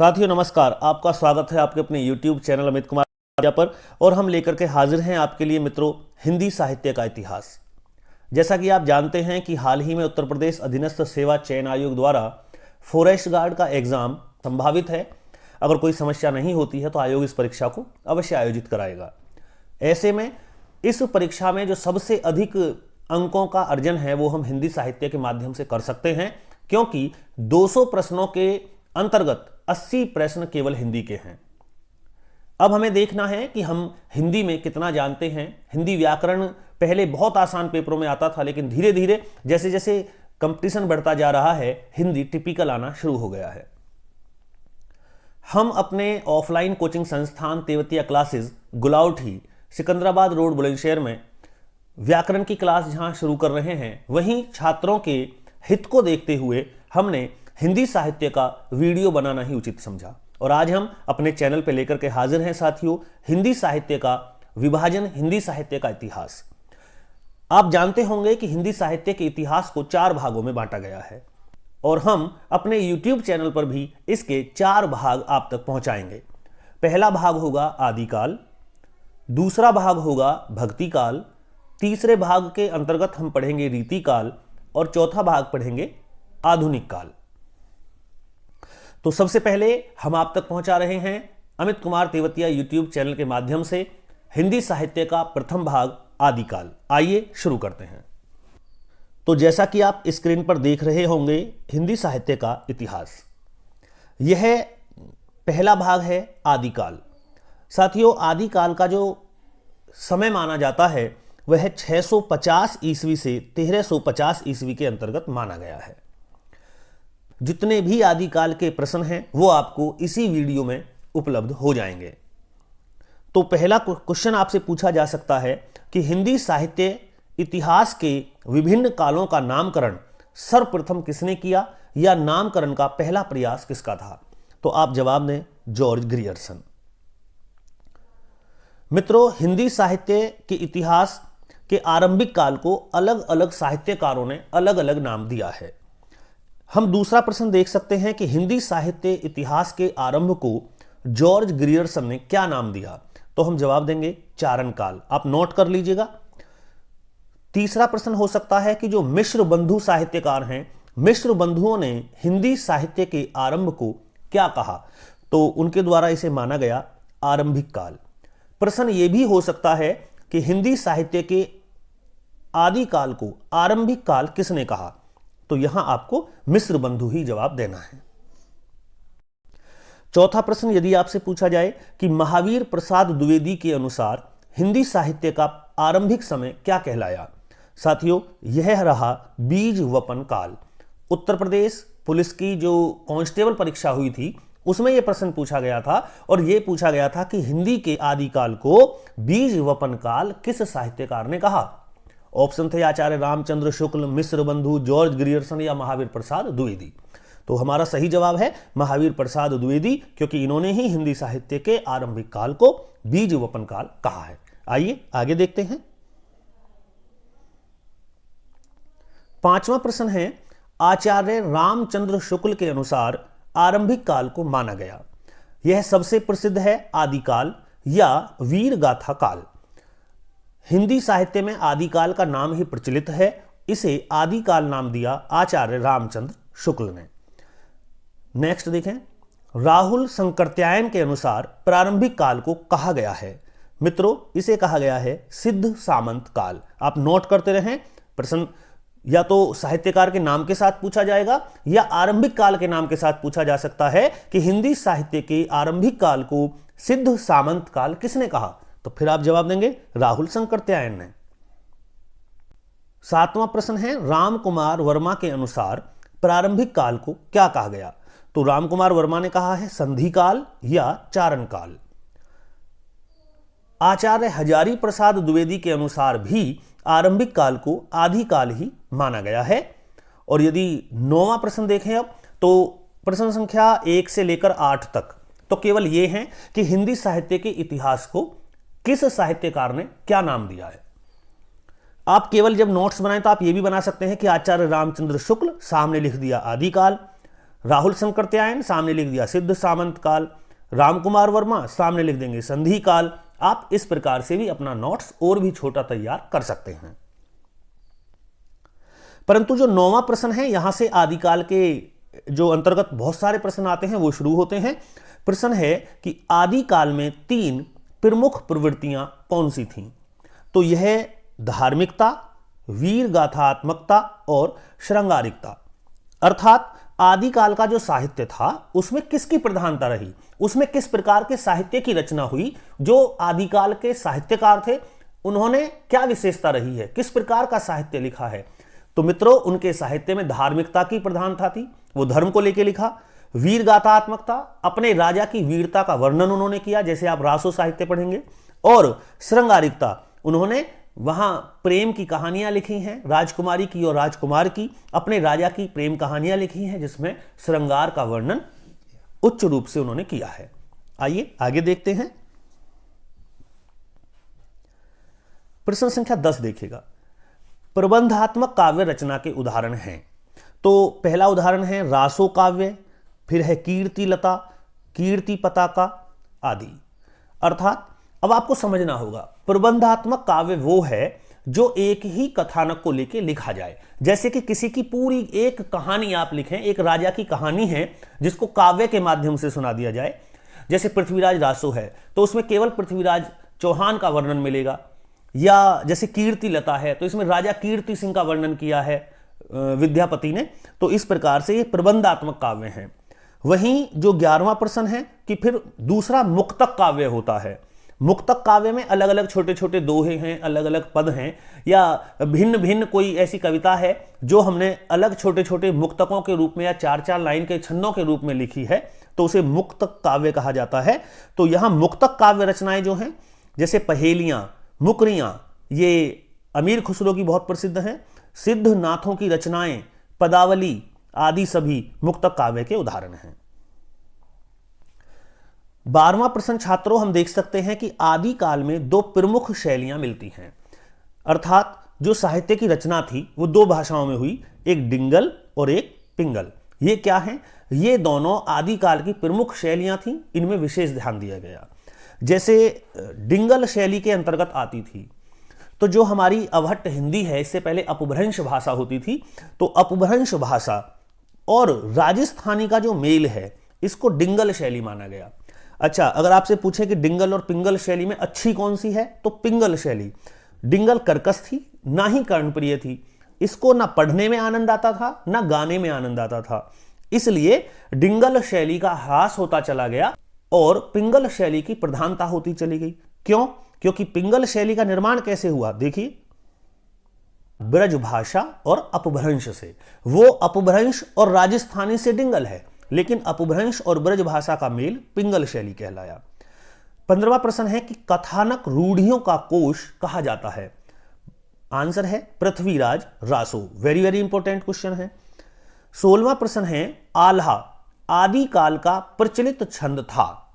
साथियों नमस्कार, आपका स्वागत है आपके अपने YouTube चैनल अमित कुमार पर। और हम लेकर के हाजिर हैं आपके लिए मित्रों हिंदी साहित्य का इतिहास। जैसा कि आप जानते हैं कि हाल ही में उत्तर प्रदेश अधीनस्थ सेवा चयन आयोग द्वारा फॉरेस्ट गार्ड का एग्जाम संभावित है। अगर कोई समस्या नहीं होती है तो आयोग इस परीक्षा को अवश्य आयोजित कराएगा। ऐसे में इस परीक्षा में जो सबसे अधिक अंकों का अर्जन है वो हम हिंदी साहित्य के माध्यम से कर सकते हैं, क्योंकि 200 प्रश्नों के अंतर्गत 80 प्रश्न केवल हिंदी के हैं। अब हमें देखना है कि हम हिंदी में कितना जानते हैं। हिंदी व्याकरण पहले बहुत आसान पेपरों में आता था, लेकिन धीरे धीरे जैसे जैसे कंपटीशन बढ़ता जा रहा है हिंदी टिपिकल आना शुरू हो गया है। हम अपने ऑफलाइन कोचिंग संस्थान तेवतिया क्लासेस गुलाउठी सिकंदराबाद रोड बुलंदशहर में व्याकरण की क्लास जहां शुरू कर रहे हैं, वहीं छात्रों के हित को देखते हुए हमने हिंदी साहित्य का वीडियो बनाना ही उचित समझा। और आज हम अपने चैनल पे लेकर के हाजिर हैं साथियों हिंदी साहित्य का विभाजन, हिंदी साहित्य का इतिहास। आप जानते होंगे कि हिंदी साहित्य के इतिहास को 4 भागों में बांटा गया है और हम अपने YouTube चैनल पर भी इसके 4 भाग आप तक पहुंचाएंगे। पहला भाग होगा आदिकाल, दूसरा भाग होगा भक्तिकाल, तीसरे भाग के अंतर्गत हम पढ़ेंगे रीतिकाल और चौथा भाग पढ़ेंगे आधुनिक काल। तो सबसे पहले हम आप तक पहुंचा रहे हैं अमित कुमार तेवतिया YouTube चैनल के माध्यम से हिंदी साहित्य का प्रथम भाग आदिकाल। आइए शुरू करते हैं। तो जैसा कि आप स्क्रीन पर देख रहे होंगे हिंदी साहित्य का इतिहास, यह पहला भाग है आदिकाल। साथियों आदिकाल का जो समय माना जाता है वह 650 ईस्वी से 1350 ईस्वी के अंतर्गत माना गया है। जितने भी आदिकाल के प्रश्न हैं वो आपको इसी वीडियो में उपलब्ध हो जाएंगे। तो पहला क्वेश्चन आपसे पूछा जा सकता है कि हिंदी साहित्य इतिहास के विभिन्न कालों का नामकरण सर्वप्रथम किसने किया, या नामकरण का पहला प्रयास किसका था? तो आप जवाब दें जॉर्ज ग्रियर्सन। मित्रों हिंदी साहित्य के इतिहास के आरंभिक काल को अलग अलग साहित्यकारों ने अलग अलग नाम दिया है। हम दूसरा प्रश्न देख सकते हैं कि हिंदी साहित्य इतिहास के आरंभ को जॉर्ज ग्रियर्सन ने क्या नाम दिया? तो हम जवाब देंगे चारण काल। आप नोट कर लीजिएगा। तीसरा प्रश्न हो सकता है कि जो मिश्र बंधु साहित्यकार हैं, मिश्र बंधुओं ने हिंदी साहित्य के आरंभ को क्या कहा? तो उनके द्वारा इसे माना गया आरंभिक काल। प्रश्न यह भी हो सकता है कि हिंदी साहित्य के आदि काल को आरंभिक काल किसने कहा? तो यहां आपको मिश्र बंधु ही जवाब देना है। चौथा प्रश्न यदि आपसे पूछा जाए कि महावीर प्रसाद द्विवेदी के अनुसार हिंदी साहित्य का आरंभिक समय क्या कहलाया? साथियों यह रहा बीज वपन काल। उत्तर प्रदेश पुलिस की जो कांस्टेबल परीक्षा हुई थी उसमें यह प्रश्न पूछा गया था और यह पूछा गया था कि हिंदी के आदिकाल को बीज वपन काल किस साहित्यकार ने कहा? ऑप्शन थे आचार्य रामचंद्र शुक्ल, मिश्र बंधु, जॉर्ज ग्रियर्सन या महावीर प्रसाद द्विवेदी। तो हमारा सही जवाब है महावीर प्रसाद द्विवेदी, क्योंकि इन्होंने ही हिंदी साहित्य के आरंभिक काल को बीज वपन काल कहा है। आइए आगे देखते हैं। पांचवा प्रश्न है आचार्य रामचंद्र शुक्ल के अनुसार आरंभिक काल को माना गया। यह सबसे प्रसिद्ध है आदिकाल या वीर गाथा काल। हिंदी साहित्य में आदिकाल का नाम ही प्रचलित है, इसे आदिकाल नाम दिया आचार्य रामचंद्र शुक्ल ने। नेक्स्ट देखें, राहुल संकृत्यायन के अनुसार प्रारंभिक काल को कहा गया है। मित्रों इसे कहा गया है सिद्ध सामंत काल। आप नोट करते रहें, प्रश्न या तो साहित्यकार के नाम के साथ पूछा जाएगा या आरंभिक काल के नाम के साथ पूछा जा सकता है कि हिंदी साहित्य के आरंभिक काल को सिद्ध सामंत काल किसने कहा? तो फिर आप जवाब देंगे राहुल संकृत्यायन ने। सातवां प्रश्न है राम कुमार वर्मा के अनुसार प्रारंभिक काल को क्या कहा गया? तो राम कुमार वर्मा ने कहा है संधि काल या चारण काल। आचार्य हजारी प्रसाद द्विवेदी के अनुसार भी आरंभिक काल को आदिकाल ही माना गया है। और यदि 9वां प्रश्न देखें अब, तो प्रश्न संख्या 1 से लेकर 8 तक तो केवल यह है कि हिंदी साहित्य के इतिहास को किस साहित्यकार ने क्या नाम दिया है। आप केवल जब नोट्स बनाएं तो आप यह भी बना सकते हैं कि आचार्य रामचंद्र शुक्ल, सामने लिख दिया आदिकाल, राहुल शंकरत्यायन, सामने लिख दिया सिद्ध सामंत काल। रामकुमार वर्मा, सामने लिख देंगे संधि काल। आप इस प्रकार से भी अपना नोट्स और भी छोटा तैयार कर सकते हैं। परंतु जो 9वां प्रश्न है, यहां से आदिकाल के जो अंतर्गत बहुत सारे प्रश्न आते हैं वो शुरू होते हैं। प्रश्न है कि आदिकाल में 3 प्रमुख प्रवृत्तियां कौन सी थीं? तो यह धार्मिकता, वीर गाथात्मकता और श्रृंगारिकता। अर्थात आदिकाल का जो साहित्य था उसमें किसकी प्रधानता रही, उसमें किस प्रकार के साहित्य की रचना हुई, जो आदिकाल के साहित्यकार थे उन्होंने क्या विशेषता रही है, किस प्रकार का साहित्य लिखा है। तो मित्रों, उनके साहित्य में धार्मिकता की प्रधानता थी, वो धर्म को लेकर लिखा। वीर गाथात्मकता, अपने राजा की वीरता का वर्णन उन्होंने किया, जैसे आप रासो साहित्य पढ़ेंगे। और श्रृंगारिकता, उन्होंने वहां प्रेम की कहानियां लिखी हैं, राजकुमारी की और राजकुमार की, अपने राजा की प्रेम कहानियां लिखी हैं जिसमें श्रृंगार का वर्णन उच्च रूप से उन्होंने किया है। आइए आगे देखते हैं। प्रश्न संख्या 10 देखिएगा। प्रबंधात्मक काव्य रचना के उदाहरण हैं। तो पहला उदाहरण है रासो काव्य, फिर है कीर्ति लता, कीर्ति पताका आदि। अर्थात अब आपको समझना होगा, प्रबंधात्मक काव्य वो है जो एक ही कथानक को लेकर लिखा जाए। जैसे कि किसी की पूरी एक कहानी आप लिखें, एक राजा की कहानी है जिसको काव्य के माध्यम से सुना दिया जाए। जैसे पृथ्वीराज रासो है तो उसमें केवल पृथ्वीराज चौहान का वर्णन मिलेगा, या जैसे कीर्ति लता है तो इसमें राजा कीर्ति सिंह का वर्णन किया है विद्यापति ने। तो इस प्रकार से ये प्रबंधात्मक काव्य हैं। वहीं जो 11वां प्रश्न है कि फिर दूसरा मुक्तक काव्य होता है। मुक्तक काव्य में अलग अलग छोटे छोटे दोहे हैं, अलग अलग पद हैं, या भिन्न भिन्न कोई ऐसी कविता है जो हमने अलग छोटे छोटे मुक्तकों के रूप में या 4-4 लाइन के छंदों के रूप में लिखी है, तो उसे मुक्तक काव्य कहा जाता है। तो यहां मुक्तक काव्य रचनाएं जो हैं, जैसे पहेलियां, मुकरियां, ये अमीर खुसरो की बहुत प्रसिद्ध हैं। सिद्ध नाथों की रचनाएं, पदावली आदि सभी मुक्तक काव्य के उदाहरण हैं। 12वां प्रश्न छात्रों, हम देख सकते हैं कि आदिकाल में 2 प्रमुख शैलियां मिलती हैं। अर्थात जो साहित्य की रचना थी वो 2 भाषाओं में हुई, एक डिंगल और एक पिंगल। ये क्या है? ये दोनों आदिकाल की प्रमुख शैलियां थीं, इनमें विशेष ध्यान दिया गया। जैसे डिंगल शैली के अंतर्गत आती थी तो जो हमारी अवहट्ट हिंदी है, इससे पहले अपभ्रंश भाषा होती थी, तो अपभ्रंश भाषा और राजस्थानी का जो मेल है इसको डिंगल शैली माना गया। अच्छा, अगर आपसे पूछे कि डिंगल और पिंगल शैली में अच्छी कौन सी है, तो पिंगल शैली। डिंगल कर्कश थी, ना ही कर्णप्रिय थी, इसको ना पढ़ने में आनंद आता था ना गाने में आनंद आता था, इसलिए डिंगल शैली का ह्रास होता चला गया और पिंगल शैली की प्रधानता होती चली गई। क्यों? क्योंकि पिंगल शैली का निर्माण कैसे हुआ, देखिए, ब्रज भाषा और अपभ्रंश से। वो अपभ्रंश और राजस्थानी से डिंगल है, लेकिन अपभ्रंश और ब्रज भाषा का मेल पिंगल शैली कहलाया। 15वां प्रश्न है कि कथानक रूढ़ियों का कोश कहा जाता है। आंसर है Prithviraj Raso. Very very important question है। 16वां प्रश्न है आल्हा आदिकाल का प्रचलित छंद था,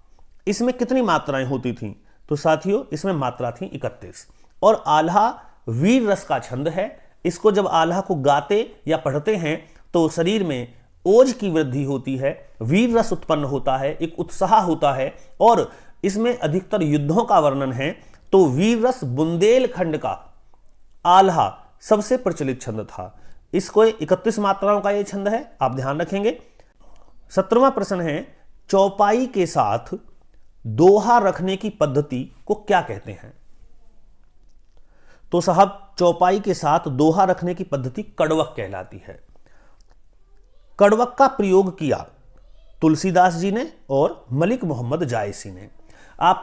इसमें कितनी मात्राएं होती थीं? तो साथियों, इसमें मात्रा थी 31। और आल्हा वीर रस का छंद है। इसको जब आल्हा को गाते या पढ़ते हैं तो शरीर में ओज की वृद्धि होती है, वीर रस उत्पन्न होता है, एक उत्साह होता है, और इसमें अधिकतर युद्धों का वर्णन है। तो वीर रस बुंदेलखंड का आल्हा सबसे प्रचलित छंद था। इसको 31 मात्राओं का यह छंद है, आप ध्यान रखेंगे। 17वां प्रश्न है चौपाई के साथ दोहा रखने की पद्धति को क्या कहते हैं? तो साहब, चौपाई के साथ दोहा रखने की पद्धति कड़वक कहलाती है। कड़वक का प्रयोग किया तुलसीदास जी ने और मलिक मोहम्मद जायसी ने। आप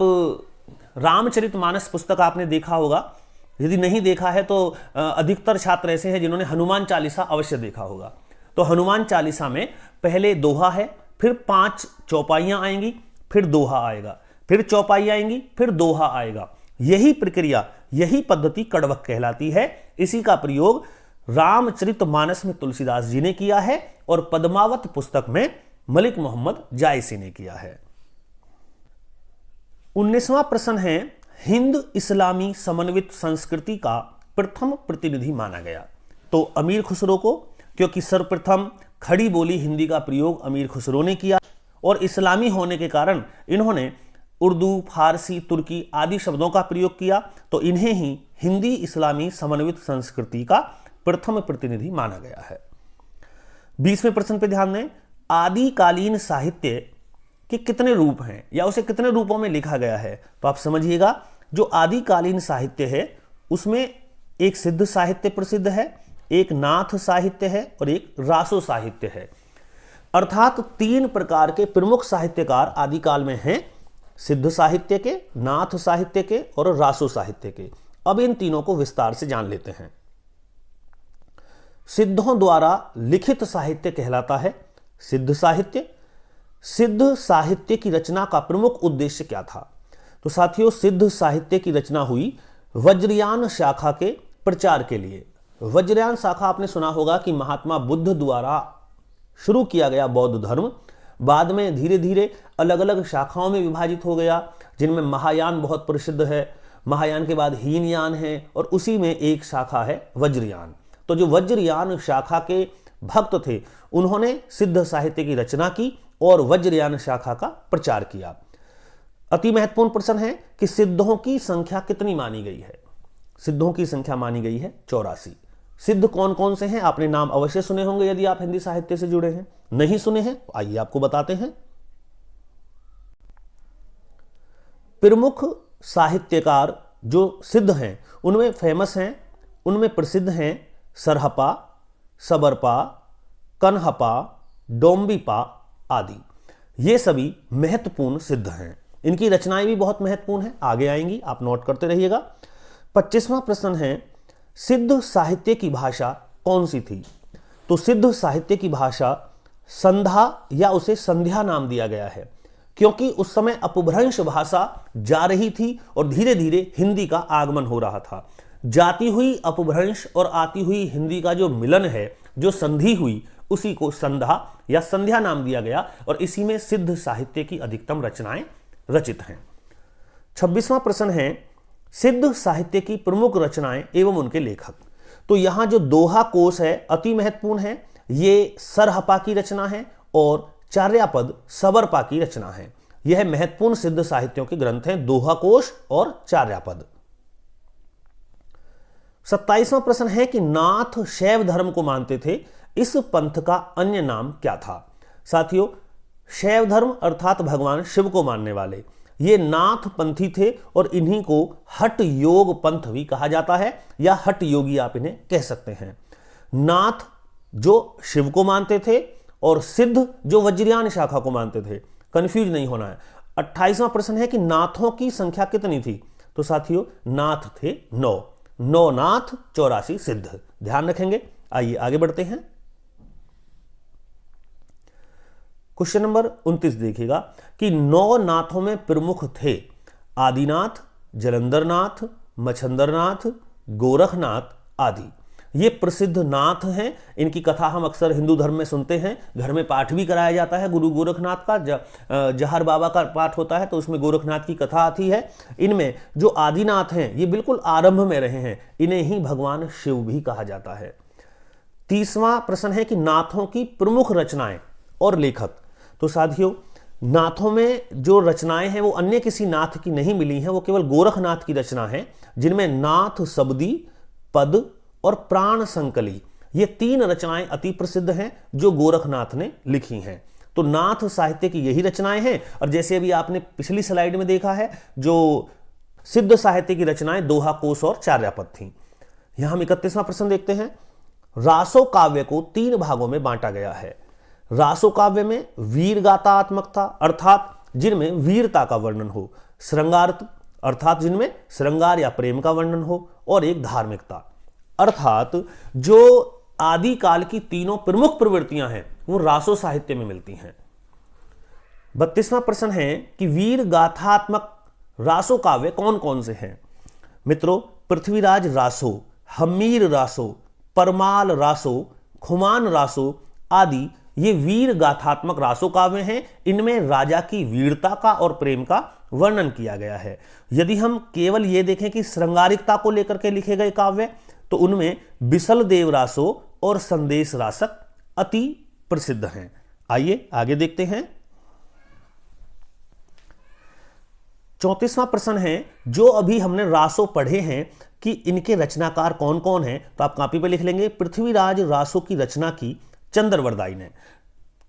रामचरितमानस पुस्तक आपने देखा होगा, यदि नहीं देखा है तो अधिकतर छात्र ऐसे हैं जिन्होंने हनुमान चालीसा अवश्य देखा होगा। तो हनुमान चालीसा में पहले दोहा है, फिर 5 चौपाइयां आएंगी, फिर दोहा आएगा, फिर चौपाई आएंगी, फिर दोहा आएगा। यही प्रक्रिया, यही पद्धति कड़वक कहलाती है। इसी का प्रयोग रामचरितमानस में तुलसीदास जी ने किया है और पद्मावत पुस्तक में मलिक मोहम्मद जायसी ने किया है। 19वां प्रश्न है हिंद इस्लामी समन्वित संस्कृति का प्रथम प्रतिनिधि माना गया। तो अमीर खुसरो को क्योंकि सर्वप्रथम खड़ी बोली हिंदी का प्रयोग अमीर खुसरो ने किया और इस्लामी होने के कारण इन्होंने उर्दू, फारसी, तुर्की आदि शब्दों का प्रयोग किया, तो इन्हें ही हिंदी इस्लामी समन्वित संस्कृति का प्रथम प्रतिनिधि माना गया है। 20वें प्रश्न पे ध्यान दें, आदिकालीन साहित्य के कितने रूप हैं या उसे कितने रूपों में लिखा गया है? तो आप समझिएगा, जो आदिकालीन साहित्य है उसमें एक सिद्ध साहित्य प्रसिद्ध है, एक नाथ साहित्य है और एक रासो साहित्य है। अर्थात 3 प्रकार के प्रमुख साहित्यकार आदिकाल में हैं, सिद्ध साहित्य के, नाथ साहित्य के और रासो साहित्य के। अब इन तीनों को विस्तार से जान लेते हैं। सिद्धों द्वारा लिखित साहित्य कहलाता है सिद्ध साहित्य। सिद्ध साहित्य की रचना का प्रमुख उद्देश्य क्या था? तो साथियों, सिद्ध साहित्य की रचना हुई वज्रयान शाखा के प्रचार के लिए। वज्रयान शाखा आपने सुना होगा कि महात्मा बुद्ध द्वारा शुरू किया गया बौद्ध धर्म बाद में धीरे धीरे अलग अलग शाखाओं में विभाजित हो गया, जिनमें महायान बहुत प्रसिद्ध है, महायान के बाद हीनयान है और उसी में एक शाखा है वज्रयान। तो जो वज्रयान शाखा के भक्त थे उन्होंने सिद्ध साहित्य की रचना की और वज्रयान शाखा का प्रचार किया। अति महत्वपूर्ण प्रश्न है कि सिद्धों की संख्या कितनी मानी गई है? सिद्धों की संख्या मानी गई है 84। सिद्ध कौन कौन से हैं? आपने नाम अवश्य सुने होंगे यदि आप हिंदी साहित्य से जुड़े हैं। नहीं सुने हैं? आइए आपको बताते हैं। प्रमुख साहित्यकार जो सिद्ध हैं उनमें फेमस हैं, उनमें प्रसिद्ध हैं सरहपा, सबरपा, कनहपा, डोम्बिपा आदि। ये सभी महत्वपूर्ण सिद्ध हैं। इनकी रचनाएं भी बहुत महत्वपूर्ण हैं, आगे आएंगी, आप नोट करते रहिएगा। 25वां प्रश्न है, सिद्ध साहित्य की भाषा कौन सी थी? तो सिद्ध साहित्य की भाषा संधा या उसे संध्या नाम दिया गया है, क्योंकि उस समय अपभ्रंश भाषा जा रही थी और धीरे धीरे हिंदी का आगमन हो रहा था। जाती हुई अपभ्रंश और आती हुई हिंदी का जो मिलन है, जो संधि हुई, उसी को संधा या संध्या नाम दिया गया और इसी में सिद्ध साहित्य की अधिकतम रचनाएं रचित हैं। 26वां प्रश्न है, सिद्ध साहित्य की प्रमुख रचनाएं एवं उनके लेखक। तो यहां जो दोहा कोश है अति महत्वपूर्ण है। ये सरहपा की रचना है और चार्यापद सबरपा की रचना है। यह महत्वपूर्ण सिद्ध साहित्यों के ग्रंथ हैं, दोहा कोश और चार्यापद। 27वां प्रश्न है कि नाथ शैव धर्म को मानते थे, इस पंथ का अन्य नाम क्या था? साथियों, शैव धर्म अर्थात भगवान शिव को मानने वाले ये नाथ पंथी थे और इन्हीं को हठ योग पंथ भी कहा जाता है या हठ योगी आप इन्हें कह सकते हैं। नाथ जो शिव को मानते थे और सिद्ध जो वज्रयान शाखा को मानते थे, कंफ्यूज नहीं होना है। 28वां प्रश्न है कि नाथों की संख्या कितनी थी? तो साथियों, नाथ थे 9 नाथ 84 सिद्ध, ध्यान रखेंगे। आइए आगे बढ़ते हैं। क्वेश्चन नंबर 29 देखिएगा कि 9 नाथों में प्रमुख थे आदिनाथ, जलंधरनाथ, मच्छंदरनाथ, गोरखनाथ आदि। ये प्रसिद्ध नाथ हैं। इनकी कथा हम अक्सर हिंदू धर्म में सुनते हैं, घर में पाठ भी कराया जाता है। गुरु गोरखनाथ का जहर बाबा का पाठ होता है तो उसमें गोरखनाथ की कथा आती है। इनमें जो आदिनाथ हैं ये बिल्कुल आरंभ में रहे हैं, इन्हें ही भगवान शिव भी कहा जाता है। 30वां प्रश्न है कि नाथों की प्रमुख रचनाएं और लेखक। तो साथियों, नाथों में जो रचनाएं हैं वो अन्य किसी नाथ की नहीं मिली हैं, वो केवल गोरखनाथ की रचना है, जिनमें नाथ शब्दी, पद और प्राण संकली ये 3 रचनाएं अति प्रसिद्ध हैं जो गोरखनाथ ने लिखी हैं। तो नाथ साहित्य की यही रचनाएं हैं। और जैसे अभी आपने पिछली स्लाइड में देखा है, जो सिद्ध साहित्य की रचनाएं दोहा कोश और चार्यापद थी। यहां हम 31वां प्रश्न देखते हैं। रासो काव्य को 3 भागों में बांटा गया है। रासो काव्य में वीर गाथात्मकता अर्थात जिनमें वीरता का वर्णन हो, श्रृंगार्थ अर्थात जिनमें श्रृंगार या प्रेम का वर्णन हो, और एक धार्मिकता अर्थात जो आदिकाल की तीनों प्रमुख प्रवृत्तियां हैं वो रासो साहित्य में मिलती हैं। 32वां प्रश्न है कि वीर गाथात्मक रासो काव्य कौन कौन से हैं? मित्रों, पृथ्वीराज रासो, हमीर रासो, परमाल रासो, खुमान रासो आदि ये वीर गाथात्मक रासो काव्य हैं। इनमें राजा की वीरता का और प्रेम का वर्णन किया गया है। यदि हम केवल ये देखें कि श्रृंगारिकता को लेकर के लिखे गए काव्य, तो उनमें बिसल देव रासो और संदेश रासक अति प्रसिद्ध हैं। आइए आगे देखते हैं। 34वां प्रश्न है, जो अभी हमने रासों पढ़े हैं कि इनके रचनाकार कौन कौन हैं, तो आप कॉपी पे लिख लेंगे। पृथ्वीराज रासों की रचना की चंद्रवरदाई ने।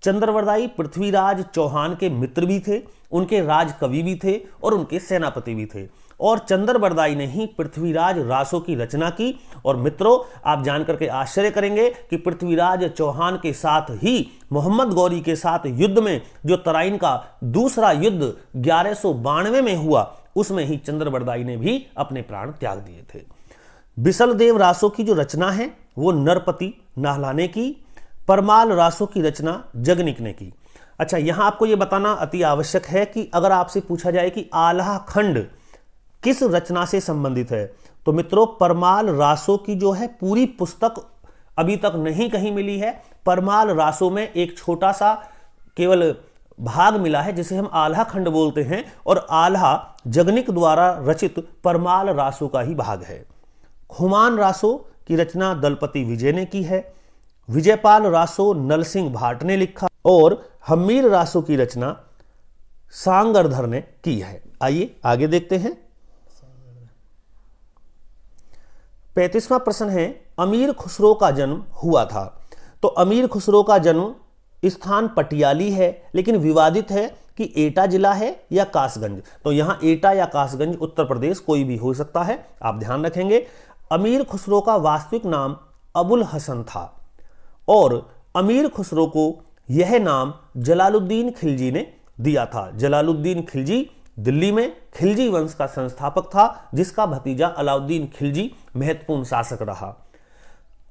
चंद्रवरदाई पृथ्वीराज चौहान के मित्र भी थे, उनके राज कवि भी थे और उनके सेनापति भी थे। और चंद्रवरदाई ने ही पृथ्वीराज रासों की रचना की। और मित्रों, आप जानकर के आश्चर्य करेंगे कि पृथ्वीराज चौहान के साथ ही मोहम्मद गौरी के साथ युद्ध में, जो तराइन का दूसरा युद्ध 1192 में हुआ, उसमें ही चंद्रवरदाई ने भी अपने प्राण त्याग दिए थे। बिसलदेव रासों की जो रचना है वो नरपति नाहलाने की, परमाल रासों की रचना जगनिक ने की। अच्छा, यहां आपको यह बताना अति आवश्यक है कि अगर आपसे पूछा जाए कि आल्हा खंड किस रचना से संबंधित है, तो मित्रों परमाल रासों की जो है पूरी पुस्तक अभी तक नहीं कहीं मिली है। परमाल रासों में एक छोटा सा केवल भाग मिला है जिसे हम आल्हा खंड बोलते हैं, और आल्हा जगनिक द्वारा रचित परमाल रासों का ही भाग है। खुमान रासों की रचना दलपति विजय ने की है। विजयपाल रासो नलसिंह भाट ने लिखा, और हमीर रासों की रचना सांगरधर ने की है। आइए आगे देखते हैं। 35वां प्रश्न है, अमीर खुसरो का जन्म हुआ था। तो अमीर खुसरो का जन्म स्थान पटियाली है, लेकिन विवादित है कि एटा जिला है या कासगंज। तो यहां एटा या कासगंज उत्तर प्रदेश कोई भी हो सकता है, आप ध्यान रखेंगे। अमीर खुसरो का वास्तविक नाम अबुल हसन था, और अमीर खुसरो को यह नाम जलालुद्दीन खिलजी ने दिया था। जलालुद्दीन खिलजी दिल्ली में खिलजी वंश का संस्थापक था, जिसका भतीजा अलाउद्दीन खिलजी महत्वपूर्ण शासक रहा।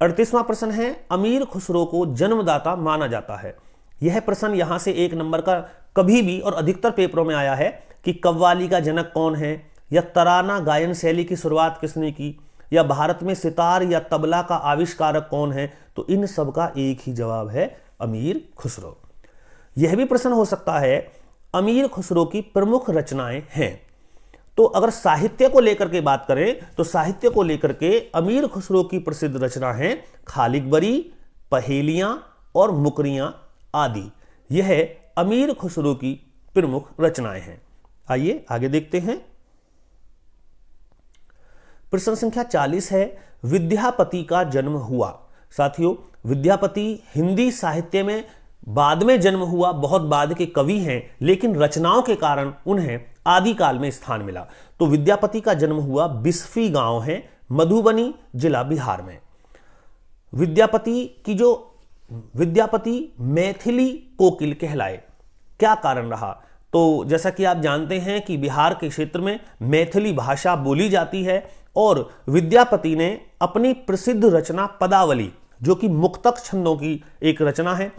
38वां प्रश्न है, अमीर खुसरो को जन्मदाता माना जाता है। यह प्रश्न यहां से 1 नंबर का कभी भी और अधिकतर पेपरों में आया है कि कव्वाली का जनक कौन है, या तराना गायन शैली की शुरुआत किसने की, या भारत में सितार या तबला का आविष्कारक कौन है। तो इन सब का एक ही जवाब है, अमीर खुसरो। यह भी प्रश्न हो सकता है, अमीर खुसरो की प्रमुख रचनाएं हैं। तो अगर साहित्य को लेकर के बात करें, तो साहित्य को लेकर के अमीर खुसरो की प्रसिद्ध रचना है खालिकबरी, पहेलियां और मुकरियां आदि। यह अमीर खुसरो की प्रमुख रचनाएं हैं। आइए आगे देखते हैं। प्रश्न संख्या 40 है, विद्यापति का जन्म हुआ। साथियों, विद्यापति हिंदी साहित्य में बाद में जन्म हुआ, बहुत बाद के कवि हैं, लेकिन रचनाओं के कारण उन्हें आदिकाल में स्थान मिला। तो विद्यापति का जन्म हुआ बिस्फी गांव है, मधुबनी जिला बिहार में। विद्यापति मैथिली कोकिल कहलाए, क्या कारण रहा? तो जैसा कि आप जानते हैं कि बिहार के क्षेत्र में मैथिली भाषा बोली जाती है, और विद्यापति ने अपनी प्रसिद्ध रचना पदावली, जो कि मुक्तक छंदों की एक रचना है,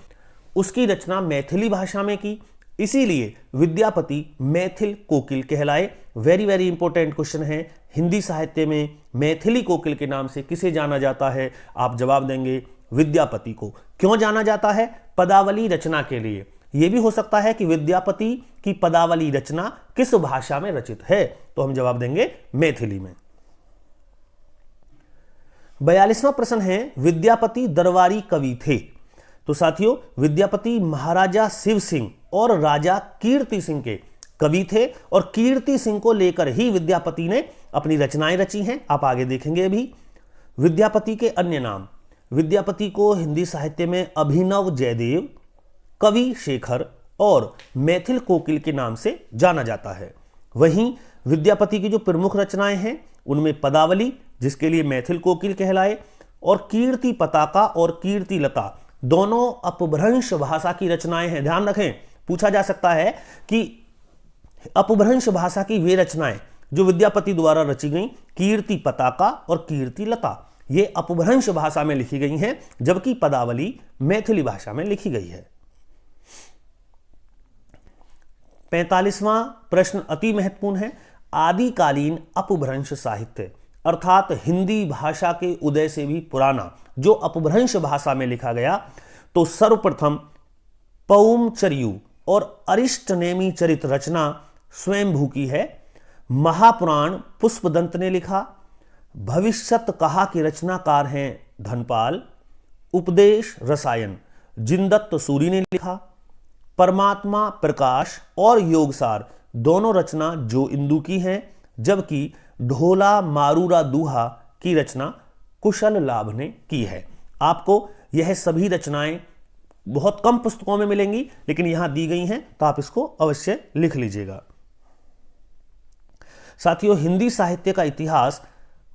उसकी रचना मैथिली भाषा में की। इसीलिए विद्यापति मैथिल कोकिल कहलाए। वेरी वेरी इंपॉर्टेंट क्वेश्चन है, हिंदी साहित्य में मैथिली कोकिल के नाम से किसे जाना जाता है? आप जवाब देंगे विद्यापति को। क्यों जाना जाता है? पदावली रचना के लिए। यह भी हो सकता है कि विद्यापति की पदावली रचना किस भाषा में रचित है, तो हम जवाब देंगे मैथिली में। 42वां प्रश्न है, विद्यापति दरबारी कवि थे। तो साथियों, विद्यापति महाराजा शिव सिंह और राजा कीर्ति सिंह के कवि थे, और कीर्ति सिंह को लेकर ही विद्यापति ने अपनी रचनाएं रची हैं। आप आगे देखेंगे अभी। विद्यापति के अन्य नाम, विद्यापति को हिंदी साहित्य में अभिनव जयदेव, कवि शेखर और मैथिल कोकिल के नाम से जाना जाता है। वहीं विद्यापति की जो प्रमुख रचनाएं हैं, उनमें पदावली, जिसके लिए मैथिल कोकिल कहलाए, और कीर्ति पताका और कीर्ति लता दोनों अपभ्रंश भाषा की रचनाएं हैं। ध्यान रखें, पूछा जा सकता है कि अपभ्रंश भाषा की वे रचनाएं जो विद्यापति द्वारा रची गई, कीर्ति पताका और कीर्ति लता, ये अपभ्रंश भाषा में लिखी गई हैं, जबकि पदावली मैथिली भाषा में लिखी गई है। 45वां प्रश्न अति महत्वपूर्ण है, आदिकालीन अपभ्रंश साहित्य अर्थात हिंदी भाषा के उदय से भी पुराना जो अपभ्रंश भाषा में लिखा गया, तो सर्वप्रथम पौमचर्यु और अरिष्टनेमी चरित रचना स्वयंभू की है। महापुराण पुष्पदंत ने लिखा। भविष्यत कहा के रचनाकार हैं धनपाल। उपदेश रसायन जिनदत्त सूरी ने लिखा। परमात्मा प्रकाश और योगसार दोनों रचना जो इंदु की हैं, जबकि ढोला मारूरा दूहा की रचना कुशल लाभ ने की है। आपको यह सभी रचनाएं बहुत कम पुस्तकों में मिलेंगी, लेकिन यहां दी गई हैं तो आप इसको अवश्य लिख लीजिएगा। साथियों, हिंदी साहित्य का इतिहास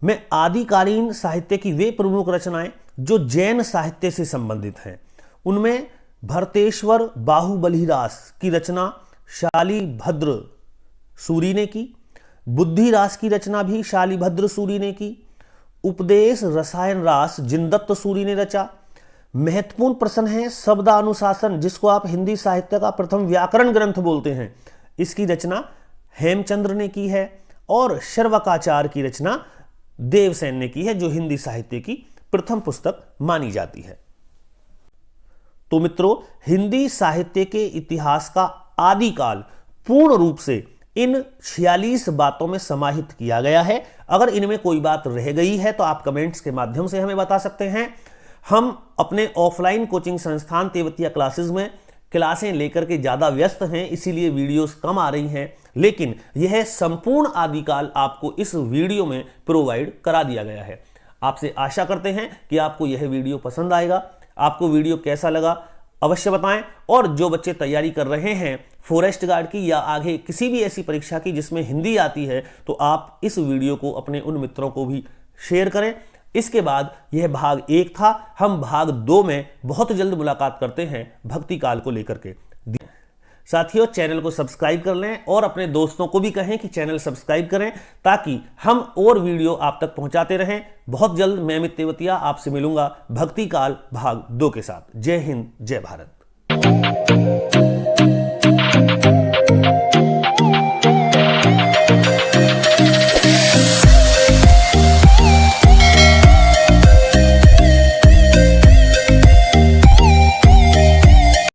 में आदिकालीन साहित्य की वे प्रमुख रचनाएं जो जैन साहित्य से संबंधित हैं, उनमें भरतेश्वर बाहुबलिरास की रचना शालिभद्र सूरी ने की। बुद्धिरास की रचना भी शालिभद्र सूरी ने की। उपदेश रसायन रास जिनदत्त सूरी ने रचा। महत्वपूर्ण प्रश्न है शब्दानुशासन, जिसको आप हिंदी साहित्य का प्रथम व्याकरण ग्रंथ बोलते हैं, इसकी रचना हेमचंद्र ने की है। और शर्वकाचार की रचना देवसेन ने की है, जो हिंदी साहित्य की प्रथम पुस्तक मानी जाती है। तो मित्रों, हिंदी साहित्य के इतिहास का आदिकाल पूर्ण रूप से इन 46 बातों में समाहित किया गया है। अगर इनमें कोई बात रह गई है तो आप कमेंट्स के माध्यम से हमें बता सकते हैं। हम अपने ऑफलाइन कोचिंग संस्थान तेवतिया क्लासेस में क्लासें लेकर के ज्यादा व्यस्त हैं, इसीलिए वीडियोस कम आ रही हैं, लेकिन यह संपूर्ण आदिकाल आपको इस वीडियो में प्रोवाइड करा दिया गया है। आपसे आशा करते हैं कि आपको यह वीडियो पसंद आएगा। आपको वीडियो कैसा लगा अवश्य बताएं। और जो बच्चे तैयारी कर रहे हैं फॉरेस्ट गार्ड की या आगे किसी भी ऐसी परीक्षा की जिसमें हिंदी आती है, तो आप इस वीडियो को अपने उन मित्रों को भी शेयर करें। इसके बाद यह भाग 1 था। हम भाग 2 में बहुत जल्द मुलाकात करते हैं भक्ति काल को लेकर के। साथियों, चैनल को सब्सक्राइब कर लें और अपने दोस्तों को भी कहें कि चैनल सब्सक्राइब करें, ताकि हम और वीडियो आप तक पहुंचाते रहें। बहुत जल्द मैं अमित तेवतिया आपसे मिलूंगा भक्ति काल भाग 2 के साथ। जय हिंद, जय भारत।